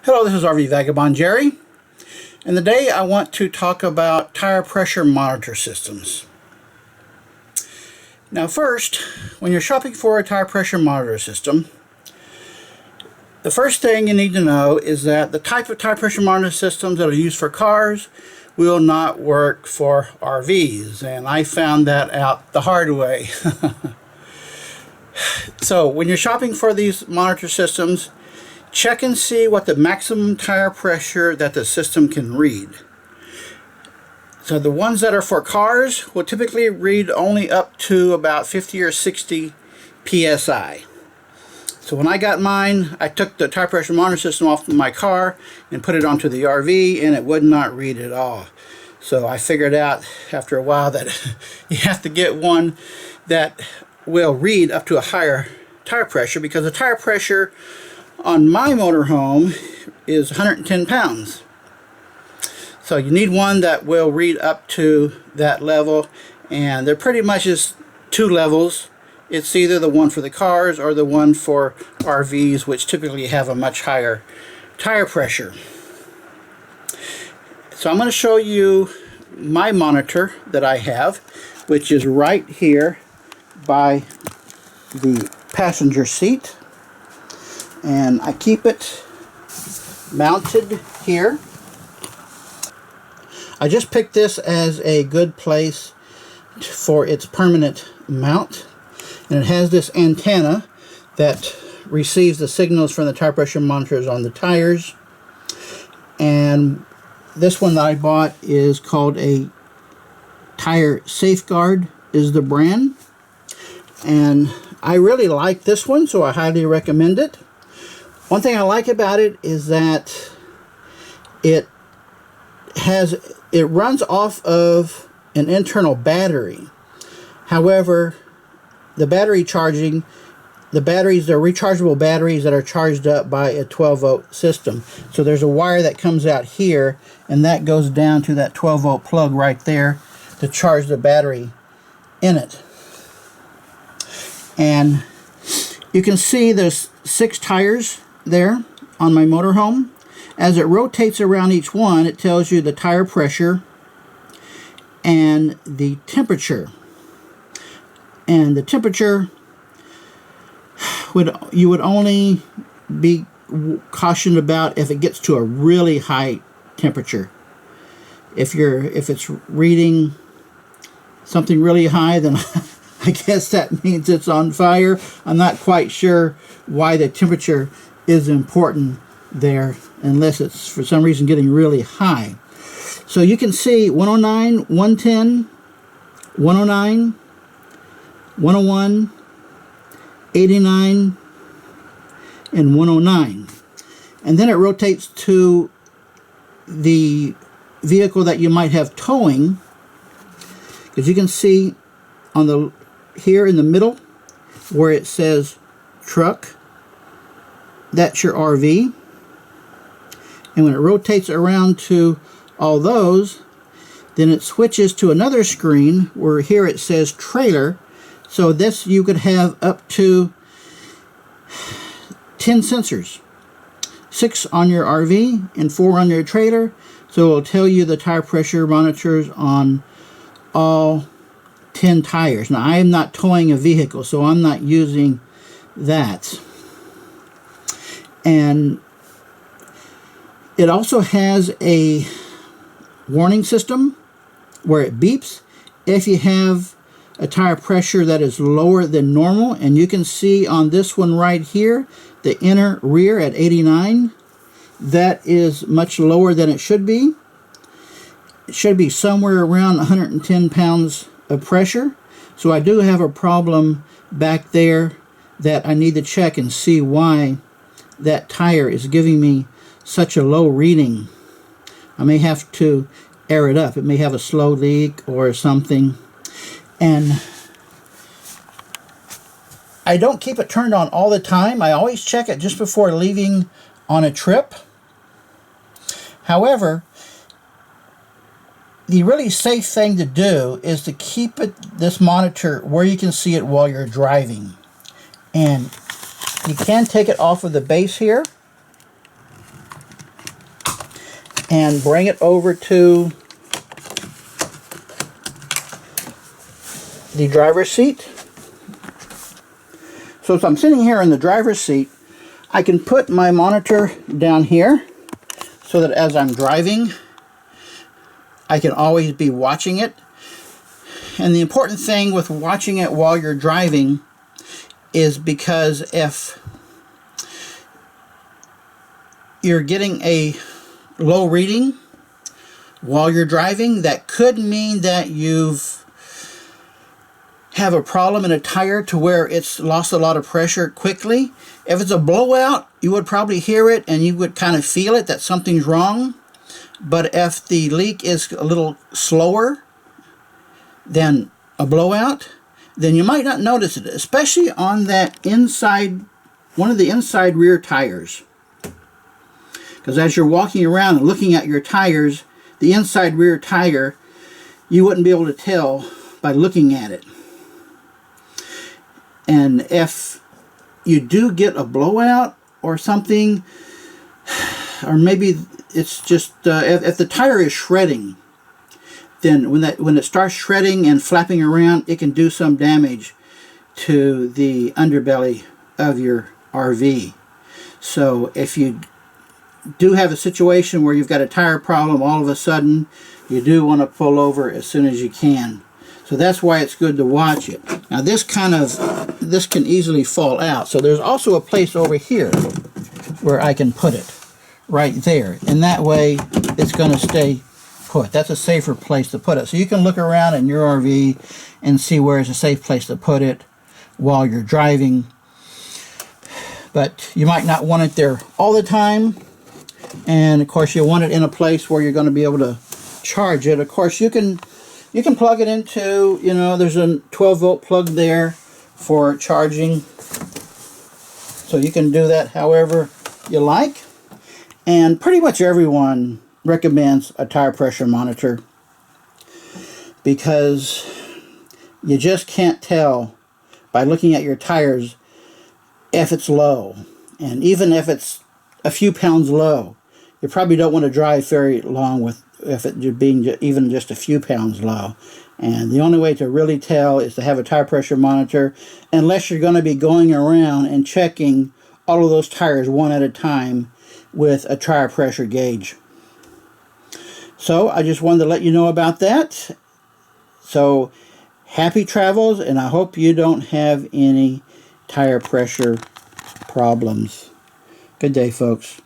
Hello, this is RV Vagabond Jerry, and today I want to talk about tire pressure monitor systems. Now first, when you're shopping for a tire pressure monitor system, the first thing you need to know is that the type of tire pressure monitor systems that are used for cars will not work for RVs, and I found that out the hard way. So when you're shopping for these monitor systems, check and see what the maximum tire pressure that the system can read. So the ones that are for cars will typically read only up to about 50 or 60 psi. So when I got mine, I took the tire pressure monitor system off of my car and put it onto the RV, and it would not read at all. So I figured out after a while that you have to get one that will read up to a higher tire pressure, because the tire pressure on my motorhome is 110 pounds. So you need one that will read up to that level, and there pretty much is two levels. It's either the one for the cars or the one for RVs, which typically have a much higher tire pressure. So I'm going to show you my monitor that I have, which is right here by the passenger seat. And I keep it mounted here. I just picked this as a good place for its permanent mount, and it has this antenna that receives the signals from the tire pressure monitors on the tires. And this one that I bought is called a Tire Safeguard is the brand, and I really like this one, so I highly recommend it. One thing I like about it is that it runs off of an internal battery. However, the batteries are rechargeable batteries that are charged up by a 12-volt system. So there's a wire that comes out here, and that goes down to that 12-volt plug right there to charge the battery in it. And you can see there's 6 tires there on my motorhome. As it rotates around each one, it tells you the tire pressure and the temperature. And the temperature you would only be cautioned about if it gets to a really high temperature. If it's reading something really high, then I guess that means it's on fire. I'm not quite sure why the temperature is important there, unless it's for some reason getting really high. So you can see 109, 110, 109, 101, 89, and 109. And then it rotates to the vehicle that you might have towing, because you can see on the here in the middle where it says truck, that's your RV. And when it rotates around to all those, then it switches to another screen where here it says trailer. So this, you could have up to 10 sensors, 6 on your RV and 4 on your trailer. So it will tell you the tire pressure monitors on all 10 tires. Now I am not towing a vehicle, so I'm not using that. And it also has a warning system where it beeps if you have a tire pressure that is lower than normal. And you can see on this one right here, the inner rear at 89, that is much lower than it should be. It should be somewhere around 110 pounds of pressure. So I do have a problem back there that I need to check and see why that tire is giving me such a low reading. I may have to air it up. It may have a slow leak or something. And I don't keep it turned on all the time. I always check it just before leaving on a trip. However, the really safe thing to do is to keep this monitor where you can see it while you're driving. And you can take it off of the base here, and bring it over to the driver's seat. So if I'm sitting here in the driver's seat, I can put my monitor down here so that as I'm driving, I can always be watching it. And the important thing with watching it while you're driving is because if you're getting a low reading while you're driving, that could mean that you've have a problem in a tire to where it's lost a lot of pressure quickly. If it's a blowout, you would probably hear it and you would kind of feel it that something's wrong. But if the leak is a little slower than a blowout, then you might not notice it, especially on that inside, one of the inside rear tires. Because as you're walking around and looking at your tires, the inside rear tire, you wouldn't be able to tell by looking at it. And if you do get a blowout or something, or maybe it's just if the tire is shredding, then when it starts shredding and flapping around, it can do some damage to the underbelly of your RV. So if you do have a situation where you've got a tire problem all of a sudden, you do want to pull over as soon as you can. So that's why it's good to watch it. Now this can easily fall out. So there's also a place over here where I can put it, right there. And that way it's going to stay put. That's a safer place to put it. So you can look around in your RV and see where it's a safe place to put it while you're driving. But you might not want it there all the time. And of course you want it in a place where you're going to be able to charge it. Of course you can plug it into, there's a 12-volt plug there for charging. So you can do that however you like. And pretty much everyone recommends a tire pressure monitor because you just can't tell by looking at your tires if it's low. And even if it's a few pounds low, you probably don't want to drive very long with if it being even just a few pounds low. And the only way to really tell is to have a tire pressure monitor, unless you're going to be going around and checking all of those tires one at a time with a tire pressure gauge. So I just wanted to let you know about that. So happy travels, and I hope you don't have any tire pressure problems. Good day, folks.